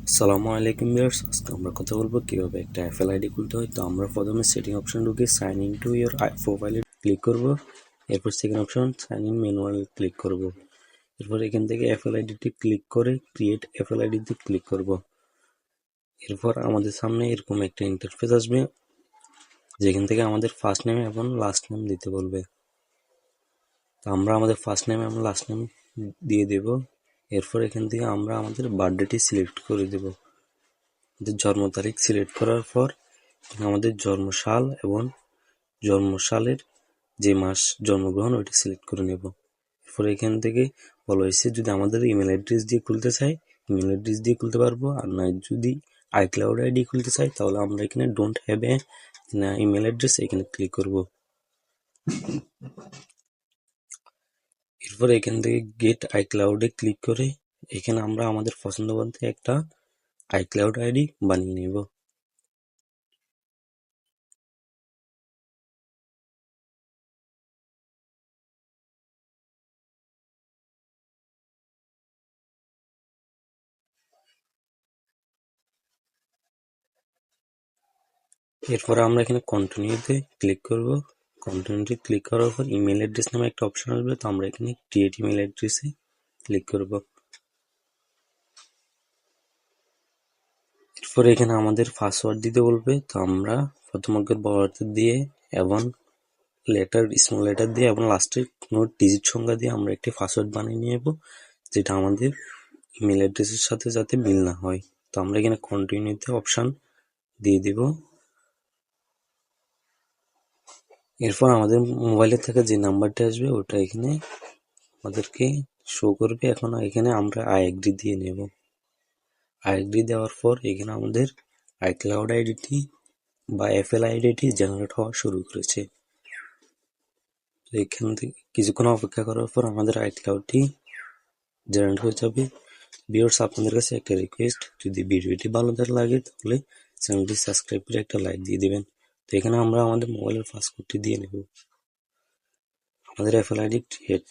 আসসালামু আলাইকুম ভিউয়ার্স, আজকে আমরা কথা বলবো কিভাবে একটা এফএল আইডি খুলতে হয়। তো আমরা প্রথমে সেটিং অপশন ঢুকে সাইন ইন টু ইওর প্রোফাইলে ক্লিক করব। এরপর second option sign in manual click করব। এরপর এখান থেকে এফএল আইডিটি ক্লিক করে ক্রিয়েট এফএল আইডিতে ক্লিক করব। এরপর আমাদের সামনে এরকম একটা ইন্টারফেস আসবে, যেখান থেকে আমাদের ফার্স্ট নেম এবং লাস্ট নেম দিতে বলবে। তো আমরা আমাদের ফার্স্ট নেম এবং লাস্ট নেম দিয়ে দেব। এরপর এখান থেকে আমরা আমাদের বার্থডেটি সিলেক্ট করে দেব। জন্ম তারিখ সিলেক্ট করার পর আমাদের জন্মসাল এবং জন্মসালের যে মাস জন্মগ্রহণ ওইটা সিলেক্ট করে নেব। এরপর এখান থেকে বলা হয়েছে যদি আমাদের ইমেল অ্যাড্রেস দিয়ে খুলতে চাই ইমেল অ্যাড্রেস দিয়ে খুলতে পারবো, আর না যদি আইক্লাউড আইডি খুলতে চাই তাহলে আমরা এখানে don't have a email address এখানে ক্লিক করব। এরপর এখান থেকে গেট আইক্লাউডে ক্লিক করে এখানে আমরা আমাদের পছন্দ মতো একটা আইক্লাউড আইডি বানিয়ে নেব। এরপর আমরা এখানে কন্টিনিউতে ক্লিক করব। কন্টিনিউতে ক্লিক করার পর ইমেল অ্যাড্রেস নামে একটা অপশন আসবে, তো আমরা এখানে ক্রিয়েট ইমেল অ্যাড্রেসে ক্লিক করব। এরপর এখানে আমাদের পাসওয়ার্ড দিতে বলবে, তো আমরা প্রথম অক্ষর বড় হাতের দিয়ে এবং লেটার স্মল লেটার দিয়ে এবং লাস্টে কোনো ডিজিট সংখ্যা দিয়ে আমরা একটি পাসওয়ার্ড বানিয়ে নেব, যেটা আমাদের ইমেল অ্যাড্রেসের সাথে যাতে মিল না হয়। তো আমরা এখানে কন্টিনিউতে অপশন দিয়ে দিব। এরপর আমাদের মোবাইলে থাকা যে নাম্বারটা আসবে ওটা এখানে আমাদেরকে শো করবে। এখন এখানে আমরা আই এগ্রি দিয়ে নেব। আই এগ্রি দেওয়ার পর এখানে আমাদের আইক্লাউড আইডিটি বা এফএল আইডিটি জেনারেট হওয়া শুরু করেছে। তো এখান থেকে কিছুক্ষণ অপেক্ষা করার পর আমাদের আইক্লাউডটি জেনারেট হয়ে যাবে। ভিউয়ার্স, আপনাদের কাছে একটা রিকোয়েস্ট, যদি ভিডিওটি ভালো লাগে তাহলে চ্যানেলটি সাবস্ক্রাইব করে একটা লাইক দিয়ে দিবেন। তো এখানে আমরা আমাদের মোবাইলের পাসওয়ার্ডটি দিয়ে নেব। আমাদের এফএল আইডি ক্রিয়েট।